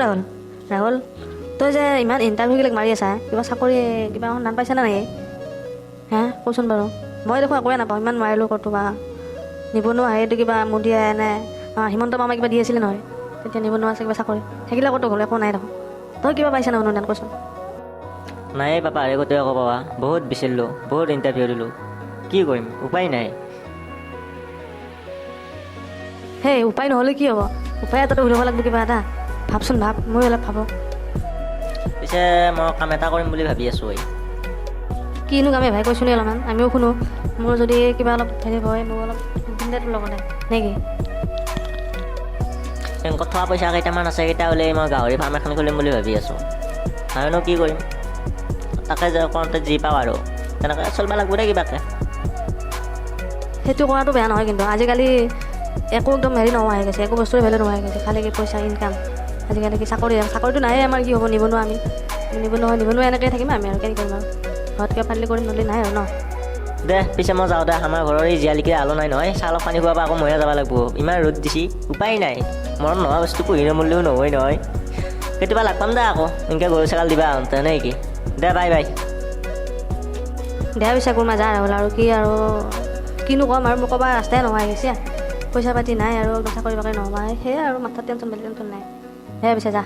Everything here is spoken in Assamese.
ৰাহুল ৰাহুল তই যে ইমান ইণ্টাৰভিউবিলাক মাৰি আছা কিবা চাকৰি কিবা সন্ধান পাইছা নে নাই হে কচোন বাৰু মই দেখোন একোৱে নাপাওঁ ইমান মাৰিলোঁ ক'তো বা নিবনুৱা সেইটো কিবা মোদীয়ে এনে হিমন্ত মামাই কিবা দি আছিলে নহয় তেতিয়া নিবনুৱা আছে কিবা চাকৰি সেইবিলাক ক'তো গ'ল একো নাই দেখোন তই কিবা পাইছা নে অনুদান কচোন নাই পাপা আৰে গোটেই আকৌ পাবা বহুত বিচাৰিলোঁ বহুত ইণ্টাৰভিউ দিলোঁ কি কৰিম উপায় নাই সেই উপায় নহ'লে কি হ'ব উপায় এটাতো উলিয়াব লাগিব কিবা এটা ভাবচোন ভাব ময়ো অলপ ভাবোঁ পিছে মই কাম এটা কৰিম বুলি ভাবি আছোঁ কিনো কামে ভাই কৈছোঁ নি অলপমান আমিও শুনো মোৰ যদি কিবা অলপ হেৰি হয় মোৰ অলপ দে তোৰ লগতে নেকি বেংকত থোৱা পইচা কেইটামান আছে কেইটা ওলাই মই গাহৰি ফাৰ্ম এখন খুলিম বুলি ভাবি আছোঁ আৰুনো কি কৰিম তাকে যে কৰোঁতে যি পাওঁ আৰু তেনেকৈ চলিব লাগিব দে কিবাকৈ সেইটো কৰাটো বেয়া নহয় কিন্তু আজিকালি একো একদম হেৰি নোহোৱা হৈ গৈছে একো বস্তুৰে ভেলু নোহোৱা হৈ গৈছে খালি কি পইচা ইনকাম আজিকালি কি চাকৰিটো নাহে আমাৰ কি হ'ব নিবনুৱা আমি নিবনুৱা এনেকৈ থাকিম আমি আৰু কেনেকৈ কৰিম আৰু ঘৰত কিবা পাৰিলে কৰিম নহ'লে নাই আৰু ন দে পিছে মই যাওঁ দে আমাৰ ঘৰৰ এই জীয়ালিকে আলো নাই নহয় চাহ অলপ পানী খোৱাৰ পৰা আকৌ ময়ে যাব লাগিব ইমান ৰ'দ দিছি উপায় নাই মৰম নোহোৱা বস্তু পুহি নমৰিলেও নহয় নহয় কেতিয়াবা লগ পাম দে আকৌ এনেকৈ গৰু ছাগলী দিবা আহোঁতে নে কি দে বাই বাই দেয়া পিছে কোনোবা যায় আৰু কি আৰু কিনো ক'ম আৰু মোক ক'বা ৰাস্তাই নোহোৱা হৈ গৈছে পইচা পাতি নাই আৰু চাকৰি বাকৰি নোহোৱা সেয়াই আৰু মাথাত টেনশ্যন বেলেগ টেনশ্যন নাই সেয়া পিছে যা